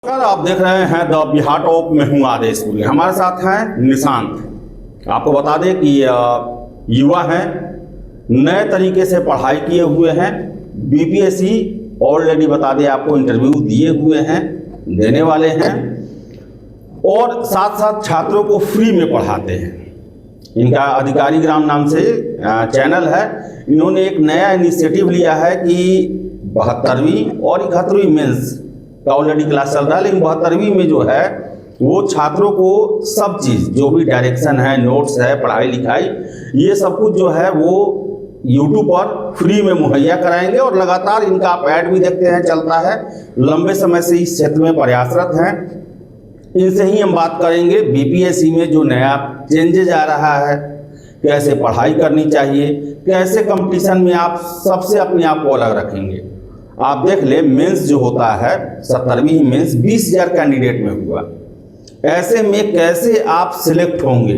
नमस्कार, आप देख रहे हैं द बिहार टॉप में हूँ आदेश पुरी। हमारे साथ हैं निशांत। आपको बता दें कि युवा हैं, नए तरीके से पढ़ाई किए हुए हैं, बीपीएससी ऑलरेडी बता दें आपको इंटरव्यू दिए हुए हैं, देने वाले हैं और साथ साथ छात्रों को फ्री में पढ़ाते हैं। इनका अधिकारी ग्राम नाम से चैनल है। इन्होंने एक नया इनिशिएटिव लिया है कि 72वीं और 71वीं मेंस का ऑलरेडी क्लास चल रहा है, लेकिन 72वीं में जो है वो छात्रों को सब चीज़ जो भी डायरेक्शन है, नोट्स है, पढ़ाई लिखाई, ये सब कुछ जो है वो यूट्यूब पर फ्री में मुहैया कराएंगे और लगातार इनका आप ऐड भी देखते हैं चलता है। लंबे समय से इस क्षेत्र में प्रयासरत हैं। इनसे ही हम बात करेंगे बीपीएससी में जो नया चेंजेज आ रहा है, कैसे पढ़ाई करनी चाहिए, कैसे कंपटीशन में आप सबसे अपने आप को अलग रखेंगे। आप देख ले, मेंस जो होता है 70वीं मेंस 20,000 कैंडिडेट में हुआ। ऐसे में कैसे आप सिलेक्ट होंगे?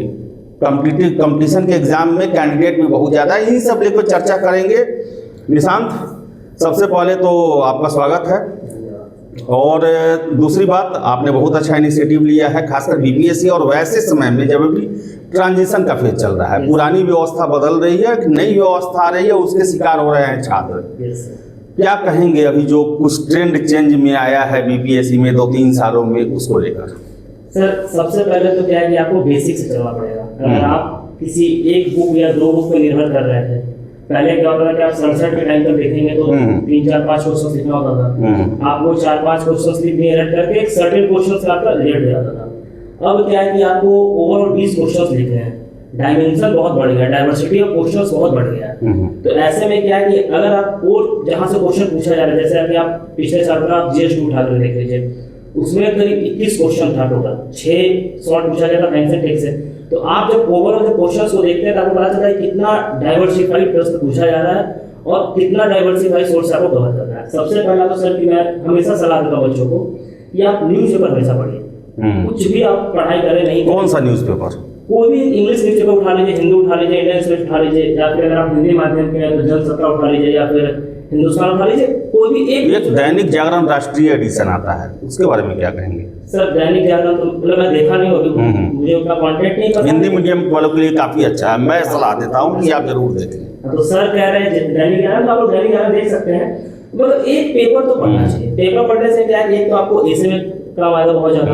कंपटीशन के एग्जाम में कैंडिडेट भी बहुत ज़्यादा है। इन्हीं सब लेकर चर्चा करेंगे। निशांत, सबसे पहले तो आपका स्वागत है। और दूसरी बात, आपने बहुत अच्छा इनिशिएटिव लिया है, खासकर बीपीएससी और वैसे समय में जब भी ट्रांजिशन का फेज चल रहा है, पुरानी व्यवस्था बदल रही है, नई व्यवस्था आ रही है, उसके शिकार हो रहे हैं छात्र। क्या कहेंगे अभी जो कुछ ट्रेंड चेंज में आया है बीपीएससी में 2-3 सालों में, उसको लेकर? सर, सबसे पहले तो क्या है कि आपको बेसिक से चलना पड़ेगा। अगर आप किसी एक बुक या 2 बुक पर निर्भर कर रहे थे, पहले क्या होता था कि आप 67 के टाइम पर देखेंगे तो 3-4-5 क्वेश्चन लिखना होता था। आपको 4-5 क्वेश्चन लिखने एडिट करके एक सर्टेन क्वेश्चन से आपका रिजल्ट हो जाता था। अब क्या है कि आपको ओवरऑल 20 क्वेश्चन लिखने हैं, डायमेंशन बहुत बढ़ गया, डाइवर्सिटी ऑफ क्वेश्चंस बहुत बढ़ गया है। तो ऐसे में क्या है कि अगर आप और जहां से क्वेश्चन पूछा जा रहा है, जैसे अभी आप पिछले साल का आप जीएस 2 उठा कर देख लीजिए, उसमें करीब 21 क्वेश्चन था टोटल, 6 शॉर्ट पूछा जाता बैंक से टेक से। तो आप जब ओवरऑल जो क्वेश्चंस को देखते हैं तो आपको पता चलता है कितना डाइवर्सिफाइड प्रश्न पूछा जा रहा है और कितना डाइवर्सिफाइड सोर्स आपको कवर करना है। सबसे पहला तो सर कि मैं हमेशा सलाह देता हूं बच्चों को कि आप न्यूज़पेपर हमेशा पढ़िए। कुछ भी आप पढ़ाई करें नहीं, कौन सा न्यूज़पेपर? कोई भी इंग्लिश न्यूज़पेपर उठा लीजिए, हिंदी उठा लीजिए, इंडियन एक्सप्रेस उठा लीजिए, या फिर अगर आप हिंदी माध्यम के हैं तो जनसत्ता उठा लीजिए, या फिर हिंदुस्तान उठा लीजिए। कोई भी एक दैनिक जागरण राष्ट्रीय एडिशन आता है, उसके बारे में क्या कहेंगे? सर, दैनिक जागरण तो मतलब मैं देखा नहीं होगी, मुझे उनका कंटेंट नहीं पता। हिंदी मीडियम वालों के लिए काफी अच्छा है, मैं सलाह देता हूँ कि आप जरूर देखें। तो सर कह रहे हैं दैनिक जागरण, तो आप दैनिक जागरण देख सकते हैं, मतलब एक पेपर तो पढ़ना चाहिए। पेपर पढ़ने से क्या है, एक तो आपको ऐसे में काम आएगा बहुत ज्यादा,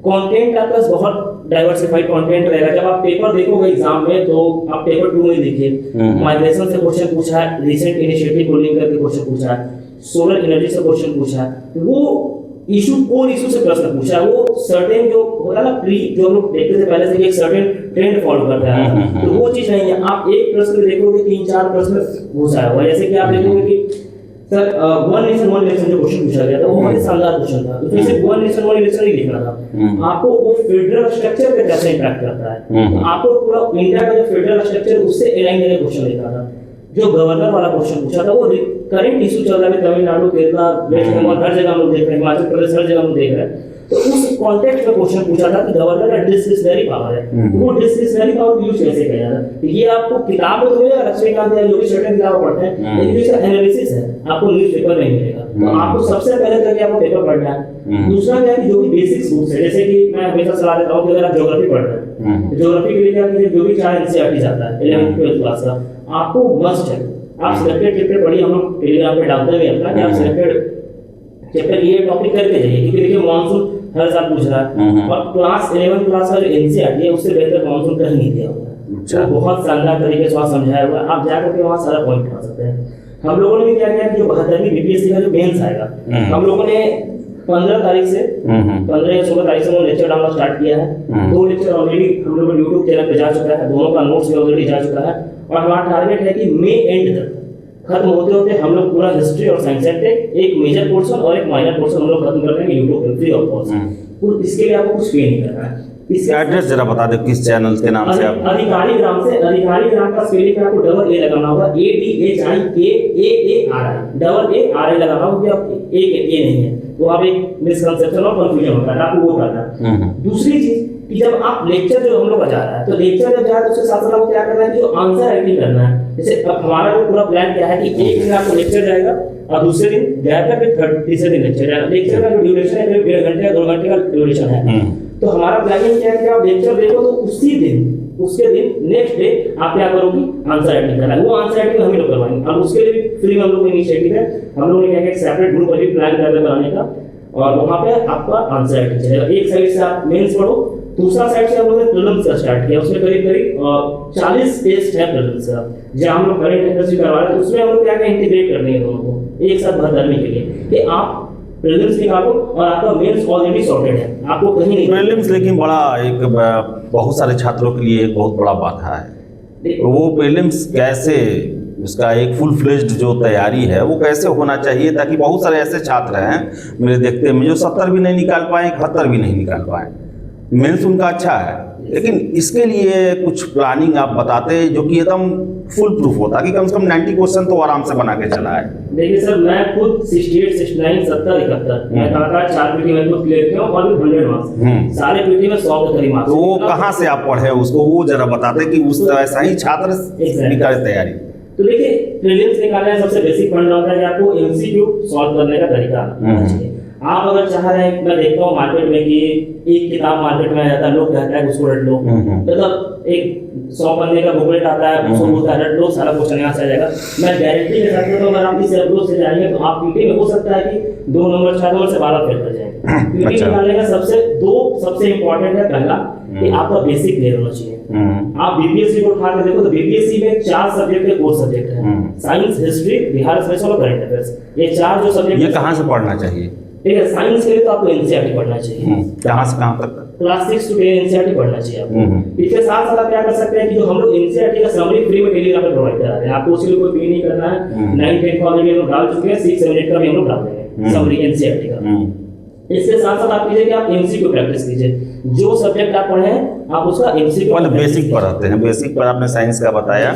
कंटेंट आपका बहुत डाइवर्सिफाइड कंटेंट रहेगा। जब आप पेपर देखोगे एग्जाम में तो आप पेपर 2 में देखिए, माइग्रेशन से क्वेश्चन पूछा है, रिसेंट इनिशिएटिव को लिंक करके क्वेश्चन पूछा है, सोलर एनर्जी से क्वेश्चन पूछा है, वो इशू कोर इशू से प्रश्न पूछा है। वो सर्टेन जो होता है ना, प्री जो हम लोग देखते थे पहले से एक सर्टेन ट्रेंड फॉलो करता है, तो वो चीज नहीं है। आप एक प्रश्न देखोगे 3-4 प्रश्न पूछा है। जैसे कि आप देखोगे कि सर 1 नेशन 1 इलेक्शन जो क्वेश्चन पूछा गया था वो बहुत शानदार क्वेश्चन था। तो सिर्फ 1 नेशन 1 इलेक्शन नहीं लिखना था, आपको वो फेडरल स्ट्रक्चर पे कैसे इंटरेक्ट करता है, आपको पूरा इंडिया का जो फेडरल स्ट्रक्चर उससे अलाइन करके क्वेश्चन लिखना था। जो गवर्नर वाला क्वेश्चन पूछा था वो करंट इशू चल रहा है, तमिलनाडु, केरला, वेस्ट बंगाल, हर जगह हम लोग देख रहे हैं, हिमाचल प्रदेश, हर जगह हम लोग देख रहे हैं। तो उस कॉन्टेक्स्ट में क्वेश्चन पूछा था कि गवर्नर का डिस्क्रिशनरी पावर है, वो डिस्क्रिशनरी पावर यूज कैसे किया जाता है। ये आपको किताब में तो मिलेगा, लक्ष्मीकांत या जो भी सर्टेन किताब पढ़ते हैं, लेकिन इसका एनालिसिस है आपको न्यूज़पेपर नहीं मिलेगा। तो आपको सबसे पहले करके आपको पेपर पढ़ना है। दूसरा क्या है, जो भी बेसिक्स बुक्स है, जैसे कि मैं हमेशा सलाह देता हूं कि अगर आप ज्योग्राफी पढ़ रहे हैं, ज्योग्राफी के लिए क्या कीजिए, जो भी 4 एनसीईआरटी जाता है 11th 12th क्लास का, आपको मस्ट है आप सिलेक्टेड चैप्टर पढ़िए। हम लोग टेलीग्राम पे डालते हैं अपना कि आप सिलेक्टेड चैप्टर ये टॉपिक करके जाइए, क्योंकि देखिए मॉनसून हर साल पूछ रहा है और क्लास 11 क्लास का जो एनसीईआरटी है उससे बेहतर मॉनसून कहीं नहीं दिया हुआ है। तो बहुत शानदार तरीके से वहाँ समझाया हुआ है, आप जाकर के वहाँ सारा पॉइंट पढ़ सकते हैं। हम लोगों ने भी क्या किया कि जो 72वीं बीपीएससी का जो मेंस आएगा, हम लोगों ने 15 तारीख से 15 या 16 तारीख से वो लेक्चर डालना स्टार्ट किया है। 2 लेक्चर ऑलरेडी हम लोग यूट्यूब चैनल पे जा चुका है, दोनों का नोट्स भी ऑलरेडी जा चुका है और हमारा टारगेट है कि मई एंड तक खत्म होते होते हम लोग पूरा हिस्ट्री और साइंस एक मेजर पोर्शन और एक माइनर पोर्शन हम लोग खत्म कर देंगे यूट्यूब पे फ्री ऑफ कॉस्ट। इसके लिए आपको कुछ पे नहीं करना है। इसके एड्रेस जरा बता दे किस चैनल के नाम से आप। अधिकारी ग्राम से, अधिकारी ग्राम का स्पेलिंग में आपको डबल ए लगाना होगा, ADHIKAARI, डबल ARI लगाना होगा, आप ए नहीं है तो आप एक मिसकंसेप्शन और कंफ्यूजन होता है, आपको वो करना है। दूसरी चीज कि जब आप लेक्चर जो हम लोग का जा रहा है, तो लेक्चर जब जा रहा है तो उसके साथ साथ आपको क्या करना है कि जो आंसर राइटिंग करना है। जैसे अब हमारा जो पूरा प्लान क्या है कि एक दिन आपको लेक्चर जाएगा और दूसरे दिन गैप है, फिर तीसरे दिन लेक्चर जाएगा। लेक्चर का जो ड्यूरेशन है करीब 1.5 घंटे या 2 घंटे का ड्यूरेशन है। तो हमारा प्लानिंग क्या है कि आप लेक्चर देखो तो उसी दिन, उसके दिन नेक्स्ट डे आप क्या करोगी, आंसर राइटिंग करना है। वो आंसर राइटिंग हम ही लोग करवाएंगे। अब उसके लिए फ्री में हम लोग इनिशिएटिव है, हम लोगों ने क्या एक सेपरेट ग्रुप अभी प्लान कर रहे हैं बनाने का, और वहां पे आपका आंसर राइटिंग चलेगा। एक साइड से आप मेंस पढ़ो, दूसरा साइड से हम लोगों ने प्रीलिम्स का स्टार्ट किया। उसमें करीब 40 टेस्ट है प्रीलिम्स का, जहां हम लोग करंट अफेयर्स भी करवा रहे हैं। उसमें हम लोग क्या इंटीग्रेट करने हैं दोनों को एक साथ भर करने के लिए कि आप प्रीलिम्स निकालो और आपका मेंस ऑलरेडी सॉर्टेड है, आपको कहीं नहीं। प्रीलिम्स लेकिन बड़ा एक बहुत सारे छात्रों के लिए एक बहुत बड़ा बाधा है। वो प्रीलिम्स कैसे, उसका एक फुल फ्लेज्ड जो तैयारी है वो कैसे होना चाहिए, ताकि बहुत सारे ऐसे छात्र हैं मेरे देखते में जो 70 भी नहीं निकाल पाए, 71 भी नहीं निकाल पाए। मेंस उनका अच्छा है, लेकिन इसके लिए कुछ प्लानिंग आप बताते जो कि एकदम फुल प्रूफ होता कि कम से कम 90 क्वेश्चन तो आराम से बना के चला है। देखिए सर, मैं खुद 68, 69, 70, 71 मैं कहा 4 पीटी में खुद क्लियर किया और भी 100 मार्क्स सारे पीटी में 100 के करीब मार्क्स। तो वो कहाँ से आप पढ़े उसको, वो जरा बताते कि उस ऐसा ही छात्र निकाले तैयारी। तो देखिए प्रीलिम्स निकालने का सबसे बेसिक फंड होता है कि आपको एमसीक्यू सॉल्व करने का तरीका आना चाहिए। आप अगर चाह रहे हैं, मैं देखता हूँ मार्केट में कि एक किताब मार्केट में आ जाता है, लोग कहते हैं उसको रट लो, मतलब एक 100 पन्ने का बुकलेट आता है, उसको बोलता है रट लो, सारा क्वेश्चन यहाँ से आ जाएगा। मैं गारंटी के साथ तो अगर आप इस अप्रोच से जाएंगे तो आप पीटी में हो सकता है कि 2 नंबर 4 नंबर से 12 फेल कर जाएंगे। पीटी निकालने का सबसे इंपॉर्टेंट है पहला कि आपका बेसिक क्लियर होना चाहिए। आप बीपीएससी को उठा के देखो तो बीपीएससी में 4 सब्जेक्ट के कोर्स सब्जेक्ट है, साइंस, हिस्ट्री, बिहार स्पेशल और करंट अफेयर्स। ये 4 जो सब्जेक्ट, ये कहाँ से पढ़ना चाहिए? ठीक है, साइंस के लिए तो आपको एनसीईआरटी पढ़ना चाहिए। कहाँ से कहाँ तक? क्लास 6 to 10 एनसीईआरटी पढ़ना चाहिए आपको। इसके साथ साथ आप क्या कर सकते हैं कि जो हम लोग एनसीईआरटी का समरी फ्री में टेलीग्राम पे प्रोवाइड करा रहे हैं, आपको उसके लिए कोई पे नहीं करना है। 9, 10 का ऑलरेडी हम लोग डाल चुके हैं, 6, 7, 8 का भी हम लोग डाल देंगे समरी एनसीईआरटी का। इसके साथ साथ आप कीजिए कि आप एमसीक्यू प्रैक्टिस कीजिए, जो सब्जेक्ट आप पढ़े हैं आप उसका एमसीक्यू पहले बेसिक पढ़ाते हैं। बेसिक पर आपने साइंस का बताया,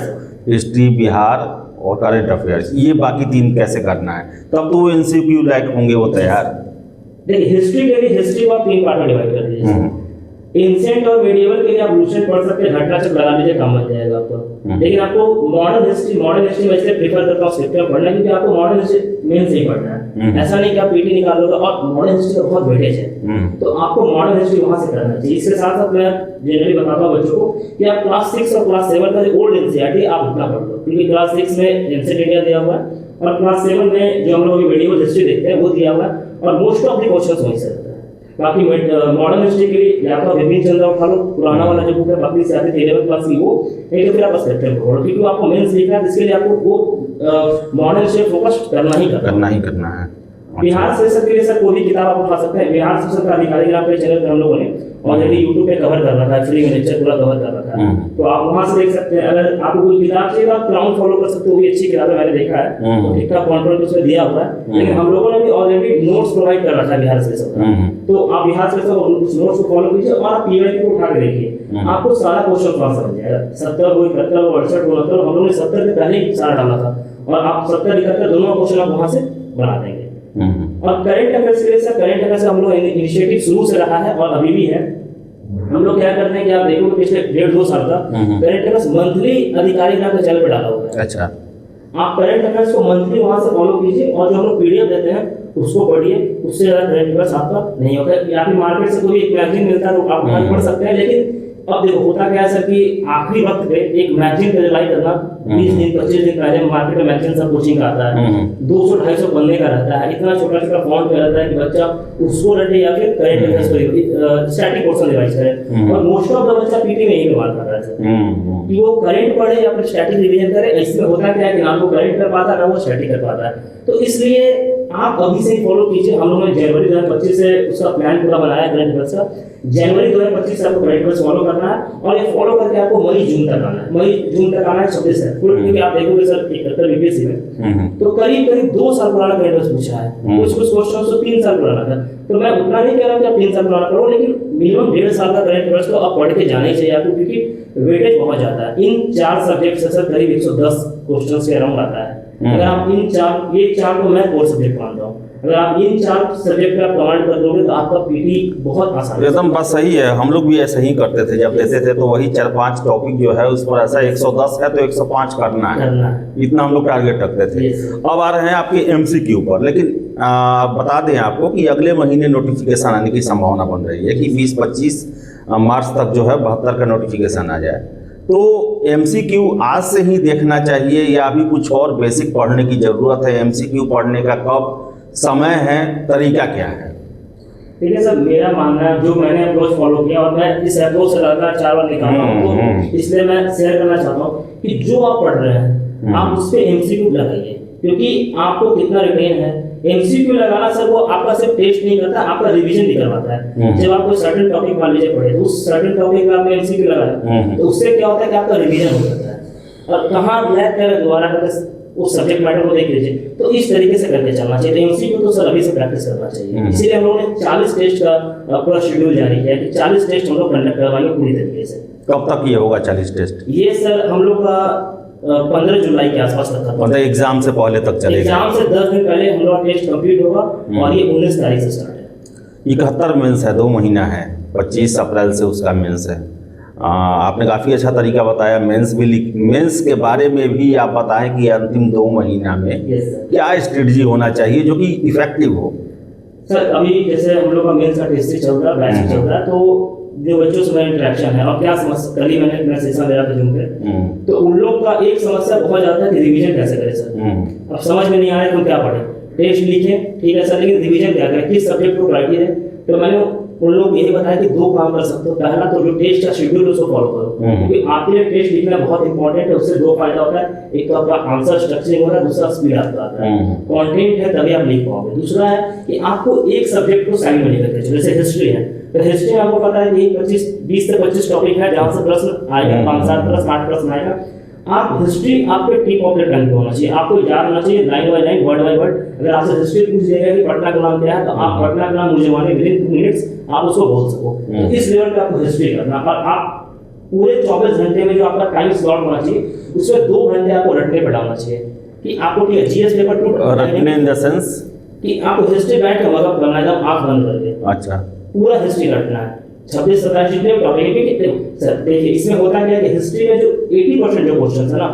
हिस्ट्री, बिहार और करंट अफेयर्स, ये बाकी 3 कैसे करना है, तब तो वो एमसीक्यू लायक होंगे वो तैयार। देखिए हिस्ट्री के लिए हिस्ट्री को आप 3 पार्ट में डिवाइड कर दीजिए। एंशिएंट और मेडिएवल के लिए आप लूसेंट पढ़ सकते हैं, घटना चक्र लगा लीजिए, काम बन जाएगा आपका। लेकिन आपको मॉडर्न हिस्ट्री में इसलिए प्रेफर करता हूँ स्क्रिप्ट में पढ़ना, क्योंकि आपको मॉडर्न हिस्ट्री मेन से ही पढ़ना है। ऐसा नहीं कि आप पीटी निकाल लोगे, और मॉडर्न हिस्ट्री का बहुत वेटेज है, तो आपको मॉडर्न हिस्ट्री वहां से करना चाहिए। इसके साथ साथ मैं जनरली बताता हूँ बच्चों को कि आप क्लास 6 और क्लास 7 का जो ओल्ड एनसीईआरटी आप उतना पढ़ लो, क्योंकि क्लास 6 में एंशिएंट इंडिया दिया हुआ है और क्लास 7 में जो हम लोग मेडिएवल हिस्ट्री देखते हैं वो दिया हुआ है, और मोस्ट ऑफ द क्वेश्चंस वहीं से। बाकी मॉडर्न हिस्ट्री के लिए या तो विपिन चंद्र उठा लो, पुराना वाला जो बुक है बाकी से आते 11th क्लास की वो, नहीं तो फिर आप स्पेक्ट्रम पढ़ो, क्योंकि आपको मेंस लिखना है, जिसके लिए आपको वो मॉडर्न हिस्ट्री फोकस करना ही करना है। बिहार सेशन के लिए सर कोई भी किताब आप उठा सकते हैं। बिहार सेशन का अधिकारी ग्राम के चैनल पे हम लोगों ने ऑलरेडी यूट्यूब पे कवर कर रखा है, फ्री में लेक्चर पूरा कवर कर रखा है, तो आप वहां से देख सकते हैं। अगर आपको कोई किताब चाहिए तो आप क्राउन फॉलो कर सकते हो, वो भी अच्छी किताब है, मैंने देखा है, तो ठीक ठाक कंटेंट उसमें दिया हुआ है। लेकिन हम लोगों ने भी ऑलरेडी नोट्स प्रोवाइड कर रखा है बिहार सेशन का, तो आप बिहार सेशन उस नोट्स को फॉलो कीजिए और आप पीवाईक्यू को उठा के देखिए, आपको सारा क्वेश्चन वहां समझ जाएगा। 70 हो, 71 हो, 68 हो, 69, हम लोगों ने 70 के पहले ही सारा डाला था, और आप 70, 71 दोनों क्वेश्चन आप वहां से बना देंगे। और करंट अफेयर्स के लिए सर, करंट अफेयर्स हम लोग इनिशिएटिव शुरू से रहा है और अभी भी है। हम लोग क्या करते हैं कि आप देखोगे पिछले 1.5-2 साल का करंट अफेयर्स मंथली अधिकारी ग्राम के चैनल पे डाला हुआ है। अच्छा, आप करंट अफेयर्स को मंथली वहां से फॉलो कीजिए, और जो हम लोग पीडीएफ देते हैं उसको पढ़िए, उससे ज्यादा करंट अफेयर्स आपका नहीं होगा। या फिर मार्केट से कोई एक मैगजीन मिलता है तो आप पढ़ सकते हैं, लेकिन अब देखो होता क्या है सर कि आखिरी वक्त पे एक मैगजीन पे रिलाई करना, 20 दिन 25 दिन पहले मार्केट में मैगजीन सब कोचिंग का आता है, 200-250 पन्ने का रहता है, इतना छोटा छोटा फॉन्ट में रहता है कि बच्चा उसको रटे या फिर करंट अफेयर्स को स्टैटिक पोर्शन रिवाइज करे, और मोस्ट ऑफ द बच्चा पीटी में ही मार कर रहा है कि वो करंट पढ़े या फिर स्टैटिक रिवीजन करे। इसमें होता क्या है कि ना वो करंट कर पाता है ना वो स्टैटिक कर पाता है, तो इसलिए आप अभी से ही फॉलो कीजिए। हम लोगों ने जनवरी 2025 से उसका प्लान पूरा बनाया करंट अफेयर्स का। जनवरी 2025 से आपको करंट अफेयर्स फॉलो करना है, और ये फॉलो करके आपको मई जून तक आना है। मई जून तक आना है 26 है, क्योंकि आप देखोगे सर 71 बीपीएससी में तो करीब 2 साल पुराना करंट अफेयर्स पूछा है, कुछ क्वेश्चन तो 3 साल पुराना था। तो मैं उतना नहीं कह रहा कि आप 3 साल पुराना पढ़ो, लेकिन मिनिमम 1.5 साल का करंट अफेयर्स तो आप पढ़ के जाना ही चाहिए आपको, क्योंकि वेटेज बहुत जाता है इन 4 सब्जेक्ट से सर करीब 110 क्वेश्चंस के अराउंड आता है। अगर आप ये चार को मैं कोर सब्जेक्ट मानता हूँ, अगर आप इन 4 सब्जेक्ट पे आप कमांड कर दोगे तो आपका पीटी बहुत आसान है। एकदम बात सही है, हम लोग भी ऐसे ही करते थे जब देते थे, तो वही 4-5 टॉपिक जो है उस पर ऐसा 110 है तो 105 करना है, इतना हम लोग टारगेट रखते थे। अब आ रहे हैं आपके एमसीक्यू पर, लेकिन बता दें आपको कि अगले महीने नोटिफिकेशन आने की संभावना बन रही है कि 20-25 मार्च तक जो है 72 का नोटिफिकेशन आ जाए। तो एमसीक्यू आज से ही देखना चाहिए या अभी कुछ और बेसिक पढ़ने की ज़रूरत है? एमसीक्यू पढ़ने का कब समय है, तरीका क्या है? ठीक है सर, मेरा मानना है जो मैंने अप्रोच फॉलो किया और मैं इस अप्रोच से लगातार 4 बार निकाल रहा हूँ, तो इसलिए मैं शेयर करना चाहता हूँ कि जो आप पढ़ रहे हैं आप उस पर एमसीक्यू लगाइए, क्योंकि आपको कितना रिटेन है। एमसीक्यू लगाना सर वो आपका सिर्फ टेस्ट नहीं करता, आपका रिवीजन भी करवाता है। जब आप कोई सर्टेन टॉपिक मान लीजिए पढ़े, तो उस सर्टेन टॉपिक में आपने एमसीक्यू लगाया तो उससे क्या होता है कि आपका रिवीजन हो जाता है और कहाँ लैग कर दोबारा करके उस सब्जेक्ट मैटर को देख लीजिए। तो इस तरीके से करके चलना चाहिए। तो एमसीक्यू तो सर अभी से प्रैक्टिस करना चाहिए, इसीलिए हम लोगों ने 40 टेस्ट का पूरा शेड्यूल जारी किया कि 40 टेस्ट हम लोग कंडक्ट करवाएंगे पूरी तरीके से। कब तक ये होगा 40 टेस्ट? ये सर हम लोग का 15 जुलाई के आसपास तक खत्म, मतलब एग्जाम से पहले तक चलेगा? एग्जाम से 10 दिन पहले हम लोग टेस्ट कंप्लीट होगा और ये 19 तारीख से स्टार्ट है। 71 मेंस है, 2 महीना है, 25 अप्रैल से उसका मेंस है। आपने काफ़ी अच्छा तरीका बताया। मेंस के बारे में भी आप बताएं कि अंतिम 2 महीना में क्या स्ट्रेटजी होना चाहिए जो कि इफेक्टिव हो। सर अभी जैसे हम लोग का मेंस का टेस्ट चल रहा है, बैच चल रहा है, तो जो बच्चों से मेरा इंटरेक्शन है और क्या समस्या, कल ही मैंने सेशन दिया था जूम पे, तो उन लोग का एक समस्या बहुत ज़्यादा है कि रिवीजन कैसे करें सर। अब समझ में नहीं आ रहा है तो क्या पढ़ें, टेस्ट लिखें ठीक है सर, लेकिन रिवीजन क्या करें, किस सब्जेक्ट को प्रायोरिटी दें। तो मैंने उन लोग यही बताया कि 2 काम कर सकते हो। पहला तो जो टेस्ट का शेड्यूल है उसको फॉलो करो, क्योंकि आपके लिए टेस्ट लिखना बहुत इंपॉर्टेंट है। उससे 2 फायदा होता है, एक तो आपका आंसर स्ट्रक्चरिंग होता है, दूसरा स्पीड आपका आता है, कंटेंट है तभी आप लिख पाओगे। दूसरा है कि आपको एक सब्जेक्ट को साइड में लेकर चलो, जैसे हिस्ट्री है तो हिस्ट्री में आपको पता है कि 20 से 25 टॉपिक है जहाँ से प्रश्न आएगा, 5-7 प्रश्न 8 प्रश्न आएगा। आप हिस्ट्री आपके टिप ऑफ द टंग पे होना चाहिए, आपको याद होना चाहिए line by line, word by word. अगर आपसे हिस्ट्री पूछ देगा कि पटना का नाम क्या है, तो आप पटना का नाम मुझे माने विदिन 2 मिनट्स आप उसको बोल सको। तो इस लेवल पे आपको हिस्ट्री करना, और आप पूरे 24 घंटे में जो आपका टाइम स्लॉट होना चाहिए उसमें 2 घंटे आपको रटने पे डालना चाहिए कि आपको ठीक है जीएस पेपर 2 रटने इन द सेंस कि आपको हिस्ट्री बैठ के मगअप करना है, जब आंख बंद करके अच्छा पूरा हिस्ट्री रटना है। 26-27 जितने टॉपिक है सर, देखिए इसमें होता क्या है कि हिस्ट्री में जो 80% जो क्वेश्चन है ना,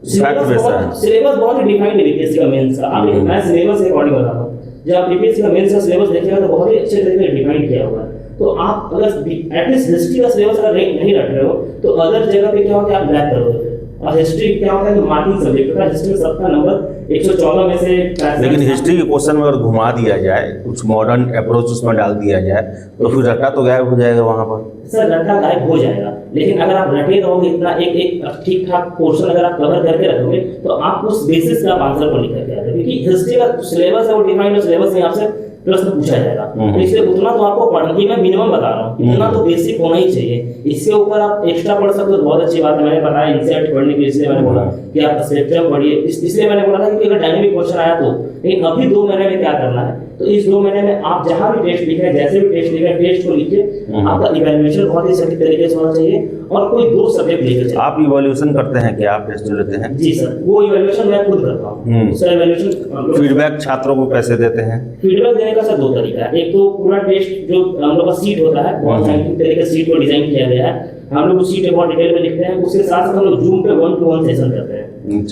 सिलेबस बहुत ही डिफाइंड है बीपीएससी का मेंस का। आप मैं सिलेबस के अकॉर्डिंग बता रहा हूँ, जब आप बीपीएससी का मेंस का सिलेबस देखिएगा तो बहुत ही अच्छे तरीके से डिफाइन किया हुआ है। तो आप अगर एटलीस्ट हिस्ट्री का सिलेबस अगर नहीं रख रहे हो तो अदर जगह पे क्या होगा कि आप लैग करोगे। और हिस्ट्री क्या होता है कि मार्किंग सब्जेक्ट होता है, हिस्ट्री में सबका नंबर 114 में से। लेकिन हिस्ट्री के क्वेश्चन में अगर घुमा दिया जाए, कुछ मॉडर्न अप्रोच उसमें डाल दिया जाए, तो फिर रट्टा तो गायब हो जाएगा वहाँ पर। सर रट्टा गायब हो जाएगा, लेकिन अगर आप रटे रहोगे इतना एक ठीक ठाक पोर्शन अगर आप कवर करके रखोगे तो आप उस बेसिस पे आप आंसर को लिख करके आते हैं, क्योंकि हिस्ट्री का सिलेबस है वो डिफाइंड सिलेबस में आपसे प्रश्न पूछा जाएगा। तो इसलिए उतना तो आपको पढ़ने मैं मिनिमम बता रहा हूँ, इतना तो बेसिक होना ही चाहिए। इसके ऊपर आप एक्स्ट्रा पढ़ सकते हो तो बहुत अच्छी बात है। मैंने बताया इंसेट पढ़ने के लिए, इसलिए मैंने बोला कि आप स्पेक्ट्रम पढ़िए, इसलिए मैंने बोला था कि अगर डायनेमिक क्वेश्चन आया तो। लेकिन अभी 2 महीने में क्या करना है, तो इस 2 महीने में आप जहां भी टेस्ट लिख रहे हैं, जैसे भी टेस्ट लिख रहे हैं, टेस्ट को लिखिए। आपका इवैल्यूएशन बहुत ही सही तरीके से होना चाहिए और कोई 2 सब्जेक्ट लेकर चलिए। आप इवैल्यूएशन करते हैं क्या? आप टेस्ट लेते हैं? जी सर, वो इवैल्यूएशन मैं खुद करता हूं। उसका इवैल्यूएशन फीडबैक छात्रों को कैसे देते हैं? फीडबैक देने का सर 2 तरीका है। एक तो पूरा टेस्ट जो हम लोग का सीट होता है, बहुत साइंटिफिक तरीके से सीट को डिजाइन किया गया है। हम लोग उस सीट को बहुत डिटेल में लिखते हैं। उसके साथ साथ हम लोग जूम पे 1-to-1 सेशन करते हैं,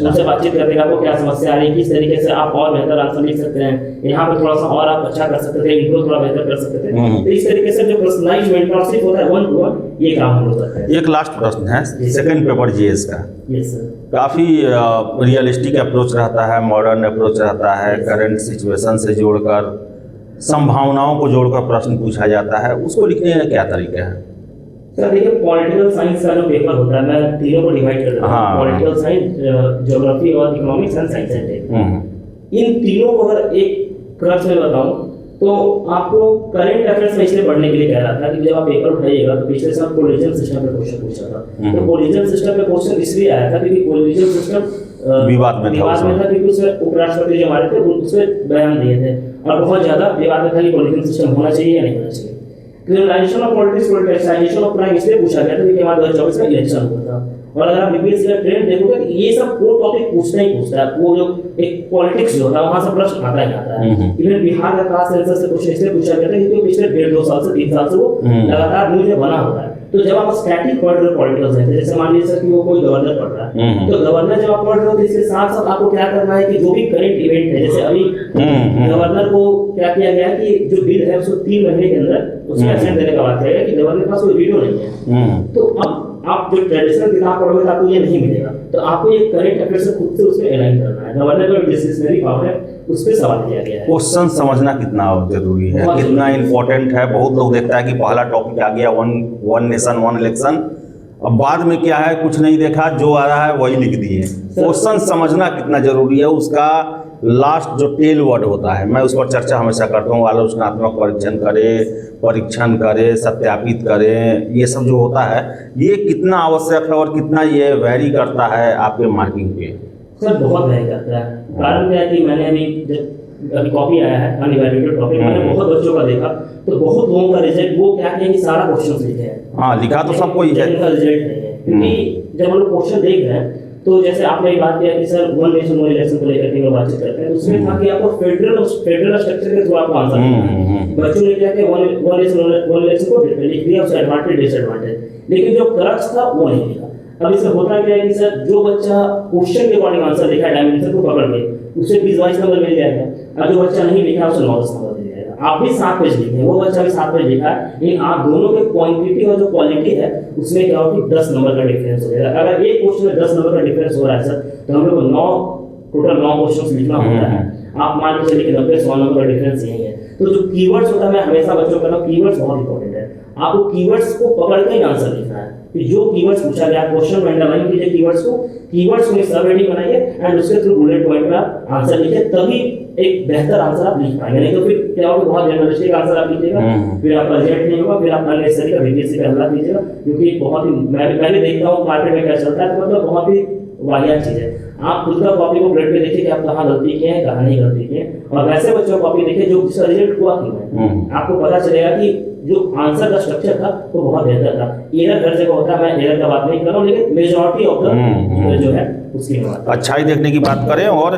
उनसे बातचीत करते हैं आपको क्या समस्या आ रही है, किस तरीके से आप और बेहतर आंसर लिख सकते हैं, यहाँ पे थोड़ा सा और आप अच्छा कर सकते थे, इंप्रूव थोड़ा बेहतर कर सकते थे। तो इस तरीके से जो पर्सनलाइज्ड मेंटरशिप होता है 1-to-1, ये काम हम लोग करते हैं। एक लास्ट प्रश्न है, सेकंड पेपर जीएस का। Yes sir. काफ़ी रियलिस्टिक अप्रोच रहता है, मॉडर्न अप्रोच रहता है, करंट सिचुएशन से जोड़कर, संभावनाओं को जोड़कर प्रश्न पूछा जाता है। उसको लिखने का क्या तरीका है? सर देखिए, पॉलिटिकल साइंस का जो पेपर होता है, मैं तीनों को डिवाइड कर देता हूं, पॉलिटिकल साइंस, ज्योग्राफी और economics and science and tech. इन तीनों को अगर एक क्रच में बताऊं तो आपको करंट अफेयर्स में इसलिए पढ़ने के लिए कह रहा था कि जब आप पेपर उठाइएगा तो पिछले साल कोलिजन सिस्टम पे क्वेश्चन पूछा था। तो कोलिजन सिस्टम पे क्वेश्चन इसलिए आया था क्योंकि कोलिजन सिस्टम विवाद में था, क्योंकि उसमें उपराष्ट्रपति जो हमारे थे उसमें बयान दिए थे और बहुत ज़्यादा विवाद में था कि पॉलिटिकल सिस्टम होना चाहिए या नहीं होना चाहिए। Criminalisation of politics, politicisation of crime इसलिए पूछा गया था क्योंकि हमारा 2024 में इलेक्शन हुआ था। और अगर आप बीबीएस का ट्रेंड देखोगे तो ये सब वो टॉपिक पूछता ही पूछता है, वो जो एक पॉलिटिक्स जो होता है वहाँ से प्रश्न आता ही आता है। इवन बिहार का क्लास सेंसस से क्वेश्चन इसलिए पूछा गया था क्योंकि पिछले 1.5-2 साल से 3 साल से वो लगातार न्यूज़ में बना हुआ है। तो जब आप स्टैटिक पढ़ रहे हो पॉलिटिकल साइंस, जैसे मान लीजिए कि वो कोई गवर्नर पढ़ रहा है, तो गवर्नर जब आप पढ़ रहे हो तो इसके साथ साथ आपको क्या करना है कि जो भी करंट इवेंट है, जैसे अभी गवर्नर को क्या किया गया कि जो बिल है उसको 3 महीने के अंदर उसमें एब्सेंट देने का बात किया गया कि गवर्नर के पास कोई वीडियो नहीं है। तो अब आप जो ट्रेडिशनल किताब पढ़ोगे तो आपको ये नहीं मिलेगा, तो आपको ये करंट अफेयर से खुद से उसमें अलाइन करना है। गवर्नर का डिस्क्रिशनरी पावर है, उस पे सवाल किया गया है। क्वेश्चन समझना कितना जरूरी है, कितना इंपॉर्टेंट है। बहुत लोग देखता है कि पहला टॉपिक आ गया वन नेशन वन इलेक्शन, अब बाद में क्या है कुछ नहीं देखा, जो आ रहा है वही लिख दिए। क्वेश्चन समझना कितना जरूरी है, उसका लास्ट जो टेल वर्ड होता है, मैं उस पर चर्चा हमेशा करता हूँ। आलोचनात्मक परीक्षण करे, सत्यापित करे, ये सब जो होता है ये कितना आवश्यक है और कितना ये वैरी करता है आपके मार्किंग पे? सर बहुत वैरी करता है। कारण क्या है कि मैंने अभी कॉपी आया है अनइवैल्यूएटेड टॉपिक, मैंने बहुत बच्चों का देखा तो बहुत लोगों का रिजल्ट वो क्या किया कि सारा क्वेश्चन लिखे हैं। हाँ, लिखा तो सबको ही है, इनका रिजल्ट नहीं है। क्योंकि जब हम लोग क्वेश्चन देख रहे हैं तो जैसे आपने बात किया कि sir one nation one election को लेकर के बातचीत करते हैं, तो उसमें था कि आपको फेडरल स्ट्रक्चर के थ्रू आपको आंसर देना है। बच्चों ने क्या किया, वन नेशन वन इलेक्शन को लिख दिया, उसका एडवांटेज डिसएडवांटेज, लेकिन जो क्रक्स था वो नहीं लिखा। अब इसमें होता क्या है कि सर जो बच्चा क्वेश्चन के अकॉर्डिंग आंसर लिखा है डायमेंशन को पकड़ के, उसे 20-22 नंबर मिल जाएगा, और जो बच्चा नहीं लिखा उसे 9-10 नंबर मिल जाएगा। आप भी 7 पेज लिखे, वो बच्चा भी 7 पेज लिखा है, लेकिन आप दोनों के क्वांटिटी और जो क्वालिटी है उसमें क्या होगी 10 नंबर का डिफरेंस हो जाएगा। अगर एक क्वेश्चन में 10 नंबर का डिफरेंस हो रहा है सर, तो हम लोग को टोटल 9 क्वेश्चन लिखना होता है। आप मान के चलिए कि 90-100 नंबर का डिफरेंस यही है। तो जो कीवर्ड्स होता है, मैं हमेशा बच्चों को कहता हूं कीवर्ड्स बहुत इंपॉर्टेंट है। आपको कीवर्ड्स को पकड़ के ही आंसर लिखना है कि जो कीवर्ड्स पूछा गया क्वेश्चन में अंडरलाइन कीजिए कीवर्ड्स को में सब हेडिंग बनाइए एंड उसके थ्रू बुलेट पॉइंट में आप आंसर लिखिए, तभी एक बेहतर आंसर आप लिख पाएंगे। नहीं तो फिर क्या होगा, बहुत जनरलिस्टिक आंसर आप लिखिएगा, फिर आपका रिजल्ट नहीं होगा, फिर आप अननेसेसरी का बीपीएससी का हमला कीजिएगा, क्योंकि बहुत ही मैं पहले देखता हूँ मार्केट में क्या चलता है, तो मतलब बहुत ही वाहियात चीज है। आप खुद का कॉपी को पलट के देखिए कि आप कहाँ गलती किए हैं, कहाँ नहीं गलती किए, और वैसे बच्चों को कॉपी देखिए जो जिसका रिजल्ट हुआ क्यों है, आपको पता चलेगा कि जो आंसर का स्ट्रक्चर था वो बहुत बेहतर था। एरर हर जगह होता है, मैं एरर का बात नहीं कर रहा हूँ, लेकिन मेजॉरिटी ऑफ द जो है उसकी बात अच्छाई देखने की बात करें। और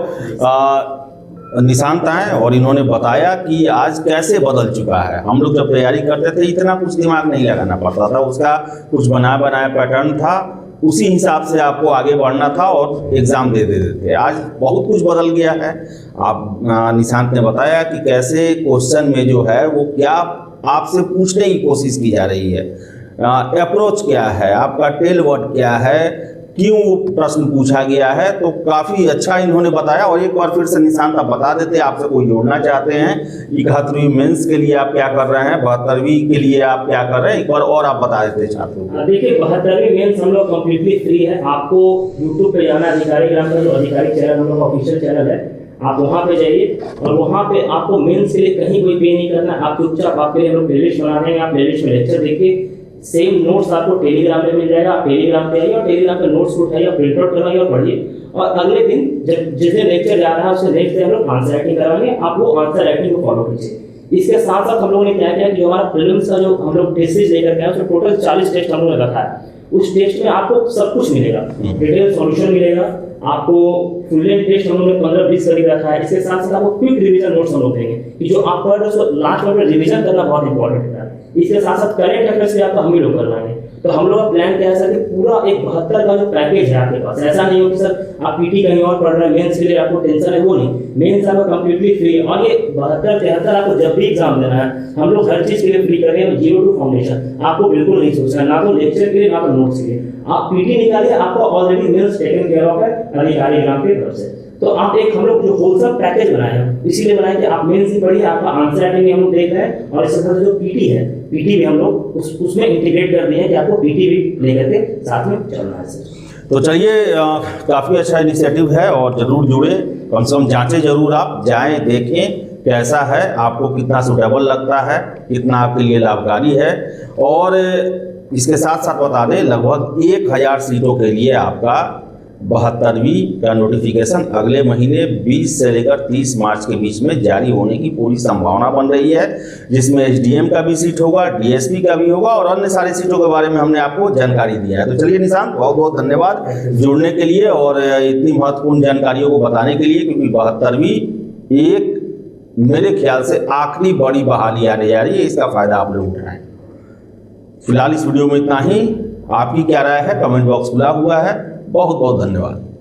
निशांत आए और इन्होंने बताया कि आज कैसे बदल चुका है। हम लोग जब तैयारी करते थे इतना कुछ दिमाग नहीं लगाना पड़ता था, उसका कुछ बनाया पैटर्न था, उसी हिसाब से आपको आगे बढ़ना था और एग्ज़ाम दे देते थे। आज बहुत कुछ बदल गया है। आप निशांत ने बताया कि कैसे क्वेश्चन में जो है वो क्या आपसे पूछने की कोशिश की जा रही है, अप्रोच क्या है, आपका टेल वर्ड क्या है, क्यों प्रश्न पूछा गया है। तो काफ़ी अच्छा इन्होंने बताया। और एक बार फिर से निशांत आप बता देते, आपसे कोई जोड़ना चाहते हैं 71वीं मेंस के लिए आप क्या कर रहे हैं, 72वीं के लिए आप क्या कर रहे हैं, एक बार और आप बता देते छात्रों को। देखिए 72वीं मेंस हम लोग कम्प्लीटली फ्री है। आपको यूट्यूब पे जाना, अधिकारी ग्राम का जो अधिकारी चैनल हम लोग का ऑफिशियल चैनल है, आप वहाँ पे जाइए और वहाँ पे आपको मेंस के लिए कहीं कोई पे नहीं करना है। आप चुपचाप आपके लिए हम लोग प्लेलिस्ट बना देंगे, आप प्लेलिस्ट में लेक्चर देखिए, सेम नोट्स आपको टेलीग्राम में मिल जाएगा। आप टेलीग्राम पे आइए और टेलीग्राम पे नोट्स को उठाइए और प्रिंट आउट करवाइए और पढ़िए। और अगले दिन जब जिस दिन लेक्चर जा रहा है उससे नेक्स्ट डे हम लोग आंसर राइटिंग करवाएंगे, आप वो आंसर राइटिंग को फॉलो कीजिए। इसके साथ साथ हम लोगों ने क्या किया कि जो हमारा प्रीलिम्स का जो हम लोग टेस्ट लेकर गए उसमें टोटल 40 टेस्ट हम लोगों ने रखा है। उस टेस्ट में आपको सब कुछ मिलेगा, डिटेल सॉल्यूशन मिलेगा, आपको फुल लेंथ टेस्ट हम लोगों ने 15-20 करके रखा है। इसके साथ साथ आपको क्विक रिवीजन नोट्स हम लोग देंगे कि जो आप पढ़ रहे हो लास्ट में रिवीजन करना बहुत इंपॉर्टेंट है। इसके साथ साथ करेंट अफेयर्स भी आपको हम ही लोग करवाएंगे। तो हम लोग का प्लान क्या है सर कि पूरा एक 72 का जो पैकेज है आपके पास, ऐसा नहीं हो कि सर आप पीटी कहीं और पढ़ रहे हैं, मेंस के लिए आपको टेंशन है, वो नहीं। मेंस आपको कंप्लीटली फ्री, और ये 72-73 आपको जब भी एग्जाम देना है हम लोग हर चीज के लिए फ्री कर रहे हैं। 0 to फाउंडेशन आपको बिल्कुल नहीं सोचना, ना तो लेक्चर के लिए ना तो नोट्स के लिए। आप पीटी निकालिए, आपको already mains taken care of है अधिकारी ग्राम की तरफ से। तो आप एक हम लोग जो होलसम पैकेज बनाए हैं, इसीलिए बनाए कि आप मेंस ही पढ़िए, आपका आंसर राइटिंग हम लोग देख रहे हैं, और इसके साथ जो पीटी है, पीटी भी हम लोग उसमें इंटीग्रेट कर दिए हैं कि आपको पीटी भी लेकर के साथ में चलना है सर। तो चलिए, काफ़ी अच्छा इनिशिएटिव है और ज़रूर जुड़े, कम से कम जांचें जरूर, आप जाएं देखें कैसा है, आपको कितना सूटेबल लगता है, कितना आपके लिए लाभकारी है। और इसके साथ साथ बता दें लगभग 1000 सीटों के लिए आपका 72वीं का नोटिफिकेशन अगले महीने 20 से लेकर 30 मार्च के बीच में जारी होने की पूरी संभावना बन रही है, जिसमें एसडीएम का भी सीट होगा, डीएसपी का भी होगा और अन्य सारी सीटों के बारे में हमने आपको जानकारी दिया है। तो चलिए निशांत, बहुत बहुत धन्यवाद जुड़ने के लिए और इतनी महत्वपूर्ण जानकारियों को बताने के लिए, क्योंकि 72वीं एक मेरे ख्याल से आखिरी बड़ी बहाली आने जा रही है, इसका फायदा आप लोग उठाएं। फिलहाल इस वीडियो में इतना ही। आपकी क्या राय है, कमेंट बॉक्स खुला हुआ है। बहुत बहुत धन्यवाद।